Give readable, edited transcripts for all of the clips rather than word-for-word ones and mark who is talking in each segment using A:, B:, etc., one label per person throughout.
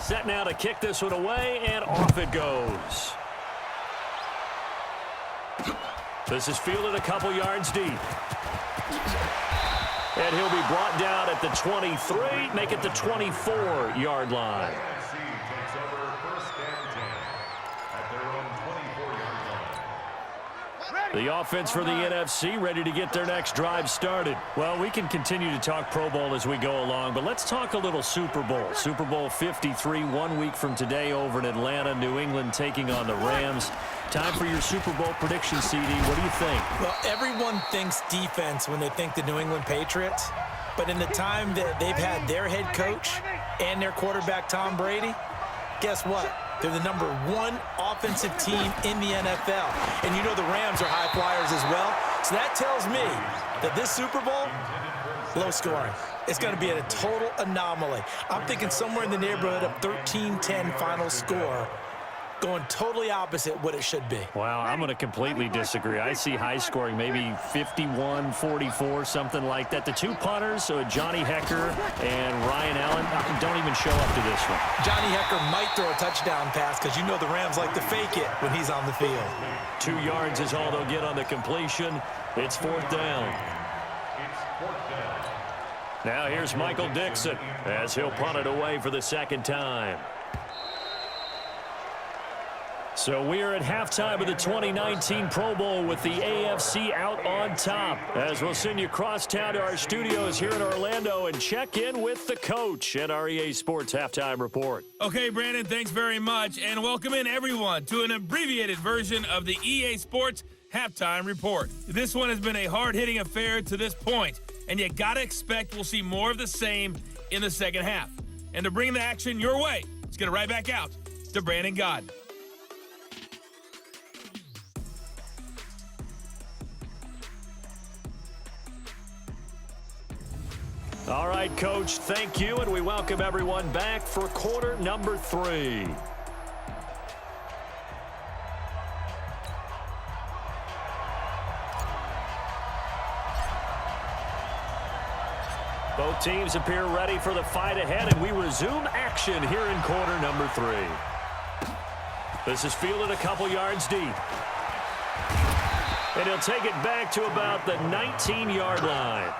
A: Set now to kick this one away, and off it goes. This is fielded a couple yards deep. And he'll be brought down at the 23, make it the 24-yard line. The offense for the NFC ready to get their next drive started. Well, we can continue to talk Pro Bowl as we go along, but let's talk a little Super Bowl. Super Bowl 53, 1 week from today over in Atlanta, New England taking on the Rams. Time for your Super Bowl prediction, CD. What do you think?
B: Well, everyone thinks defense when they think the New England Patriots, but in the time that they've had their head coach and their quarterback, Tom Brady, guess what? They're the #1 offensive team in the NFL. And you know the Rams are high flyers as well. So that tells me that this Super Bowl, low scoring. It's going to be a total anomaly. I'm thinking somewhere in the neighborhood of 13-10 final score, going totally opposite what it should be.
A: Wow, I'm going to completely disagree. I see high scoring, maybe 51-44, something like that. The two punters, Johnny Hecker and Ryan Allen, don't even show up to this one.
B: Johnny Hecker might throw a touchdown pass because you know the Rams like to fake it when he's on the field.
A: 2 yards is all they'll get on the completion. It's 4th down. Now here's Michael Dixon as he'll punt it away for the second time. So we are at halftime of the 2019 Pro Bowl with the AFC out on top. As we'll send you across town to our studios here in Orlando and check in with the coach at our EA Sports Halftime Report.
C: Okay, Brandon, thanks very much. And welcome in, everyone, to an abbreviated version of the EA Sports Halftime Report. This one has been a hard-hitting affair to this point, and you got to expect we'll see more of the same in the second half. And to bring the action your way, let's get it right back out to Brandon Godden.
A: All right, Coach, thank you, and we welcome everyone back for quarter number 3. Both teams appear ready for the fight ahead, and we resume action here in quarter number 3. This is fielded a couple yards deep. And he'll take it back to about the 19-yard line.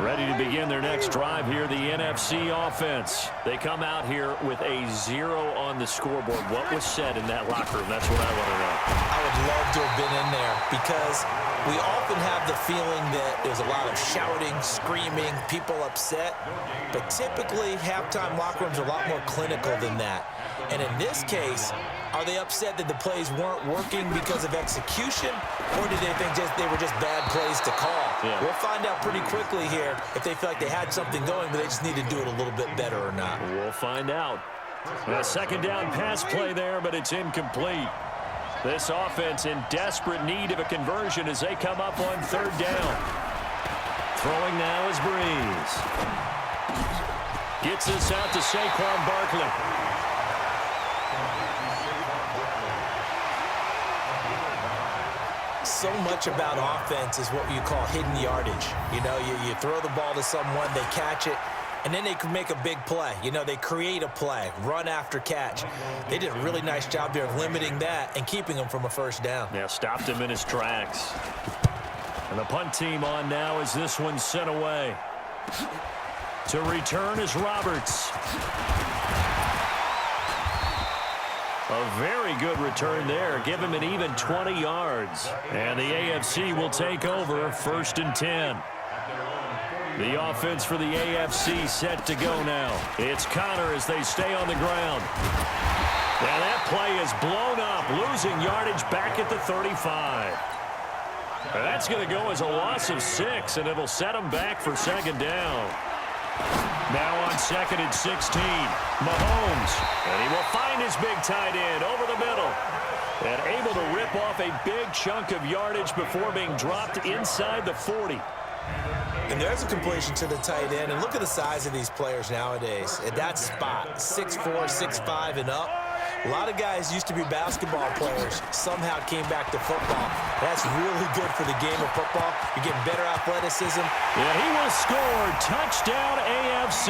A: Ready to begin their next drive here, the NFC offense. They come out here with a 0 on the scoreboard. What was said in that locker room? That's what I want to know.
B: I would love to have been in there because we often have the feeling that there's a lot of shouting, screaming, people upset. But typically, halftime locker rooms are a lot more clinical than that. And in this case, are they upset that the plays weren't working because of execution, or did they think they were just bad plays to call?
A: Yeah.
B: We'll find out pretty quickly here if they feel like they had something going, but they just need to do it a little bit better or not.
A: We'll find out. A second down pass play there, but it's incomplete. This offense in desperate need of a conversion as they come up on 3rd down. Throwing now is Breeze. Gets this out to Saquon Barkley.
B: So much about offense is what you call hidden yardage. You know, you throw the ball to someone, they catch it, and then they can make a big play. You know, they create a play, run after catch. They did a really nice job there of limiting that and keeping them from a first down.
A: Yeah, stopped him in his tracks. And the punt team on now as this one's sent away. To return is Roberts. A very good return there. Give him an even 20 yards. And the AFC will take over 1st and 10. The offense for the AFC set to go now. It's Connor as they stay on the ground. And that play is blown up, losing yardage back at the 35. And that's going to go as a loss of 6, and it'll set them back for 2nd down. Now on 2nd and 16, Mahomes, and he will find his big tight end over the middle. And able to rip off a big chunk of yardage before being dropped inside the 40.
B: And there's a completion to the tight end. And look at the size of these players nowadays. At that spot, 6'4", 6'5", and up. A lot of guys used to be basketball players, somehow came back to football. That's really good for the game of football. You're getting better athleticism.
A: Yeah, he will score. Touchdown AFC.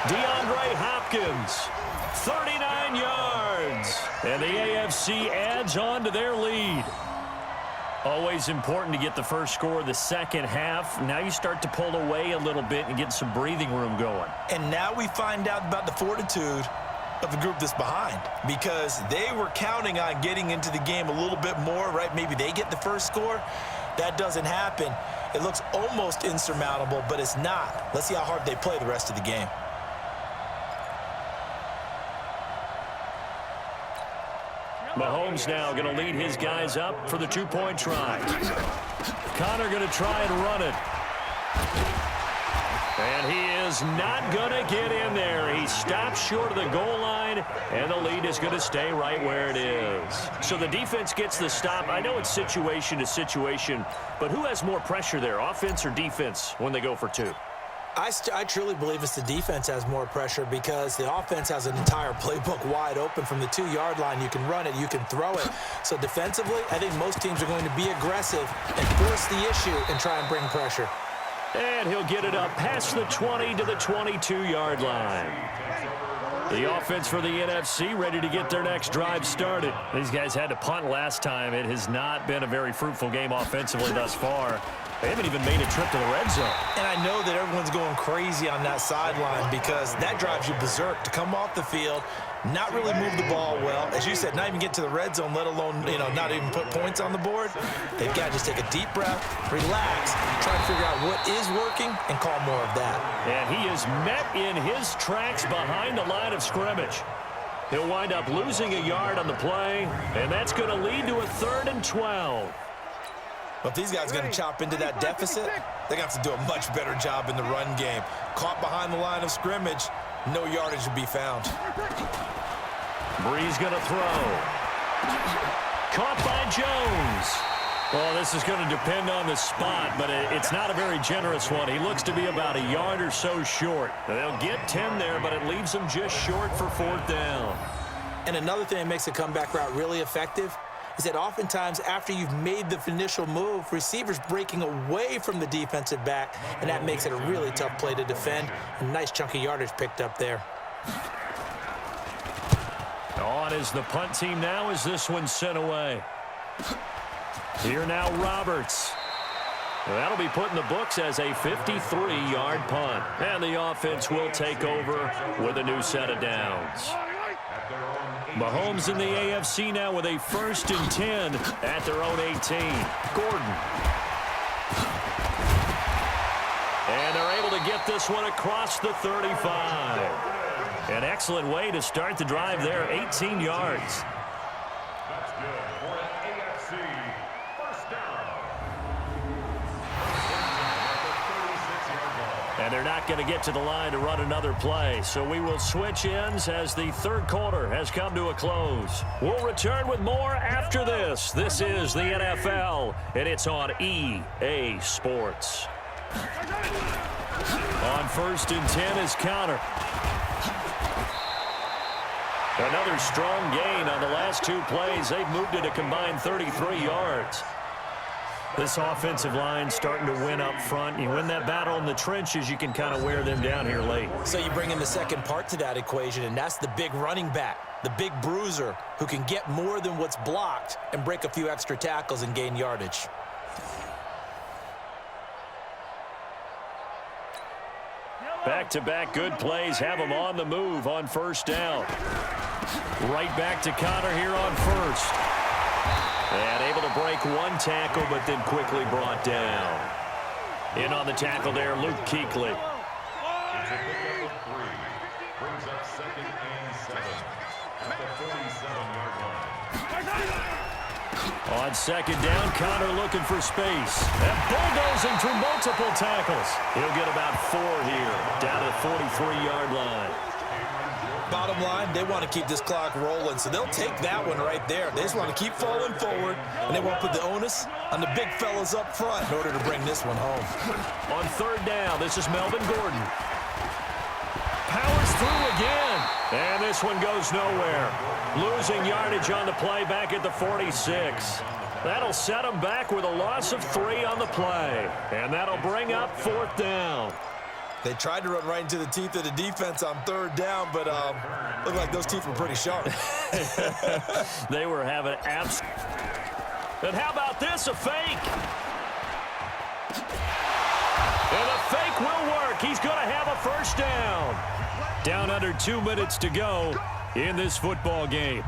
A: DeAndre Hopkins, 39 yards. And the AFC adds on to their lead. Always important to get the first score of the second half. Now you start to pull away a little bit and get some breathing room going.
B: And now we find out about the fortitude of the group that's behind, because they were counting on getting into the game a little bit more, right? Maybe they get the first score. That doesn't happen. It looks almost insurmountable, but it's not. Let's see how hard they play the rest of the game.
A: Mahomes now going to lead his guys up for the two-point try. Connor going to try and run it. And he is not going to get in there. He stops short of the goal line, and the lead is going to stay right where it is. So the defense gets the stop. I know it's situation to situation, but who has more pressure there, offense or defense, when they go for two?
B: I truly believe it's the defense has more pressure, because the offense has an entire playbook wide open from the 2-yard line. You can run it, you can throw it. So defensively, I think most teams are going to be aggressive and force the issue and try and bring pressure.
A: And he'll get it up past the 20 to the 22-yard line. The offense for the NFC ready to get their next drive started. These guys had to punt last time. It has not been a very fruitful game offensively thus far. They haven't even made a trip to the red zone.
B: And I know that everyone's going crazy on that sideline, because that drives you berserk to come off the field, not really move the ball well. As you said, not even get to the red zone, let alone, not even put points on the board. They've got to just take a deep breath, relax, try to figure out what is working, and call more of that.
A: And he is met in his tracks behind the line of scrimmage. He'll wind up losing a yard on the play, and that's going to lead to a 3rd and 12.
B: But if these guys are going to chop into that deficit, they're going to have to do a much better job in the run game. Caught behind the line of scrimmage, no yardage will be found.
A: Breeze going to throw. Caught by Jones. Well, this is going to depend on the spot, but it's not a very generous one. He looks to be about a yard or so short. They'll get 10 there, but it leaves them just short for 4th down.
B: And another thing that makes a comeback route really effective is that oftentimes after you've made the initial move, receivers breaking away from the defensive back, and that makes it a really tough play to defend. A nice chunky yardage picked up there.
A: On is the punt team now as this one's sent away. Here now Roberts. That'll be put in the books as a 53-yard punt. And the offense will take over with a new set of downs. Mahomes in the AFC now with a 1st and 10 at their own 18. Gordon. And they're able to get this one across the 35. An excellent way to start the drive there, 18 yards.
D: That's good for an AFC first down.
A: And they're not going to get to the line to run another play. So we will switch ends as the 3rd quarter has come to a close. We'll return with more after this. This is the NFL, and it's on EA Sports. On 1st and 10 is Connor. Another strong gain on the last 2 plays. They've moved it a combined 33 yards. This offensive line starting to win up front. You win that battle in the trenches, you can kind of wear them down here late.
B: So you bring in the second part to that equation, and that's the big running back, the big bruiser, who can get more than what's blocked and break a few extra tackles and gain yardage.
A: Back-to-back good plays have them on the move on 1st down. Right back to Connor here on 1st. And able to break 1 tackle, but then quickly brought down. In on the tackle there, Luke Kuechly.
D: It's a pickup of 3. Brings up 2nd and 7 at the 47-yard line.
A: On 2nd down, Connor looking for space. And bulldozing through multiple tackles. He'll get about 4 here, down to the 43-yard line.
B: Bottom line, they want to keep this clock rolling, so they'll take that one right there. They just want to keep falling forward, and they want to put the onus on the big fellas up front in order to bring this one home.
A: On 3rd down, this is Melvin Gordon. Powers through again, and this one goes nowhere. Losing yardage on the play back at the 46. That'll set them back with a loss of 3 on the play, and that'll bring up 4th down.
B: They tried to run right into the teeth of the defense on third down, but looked like those teeth were pretty sharp.
A: They were having abs. And how about this, a fake? And the fake will work. He's going to have a first down. Down under 2 minutes to go in this football game.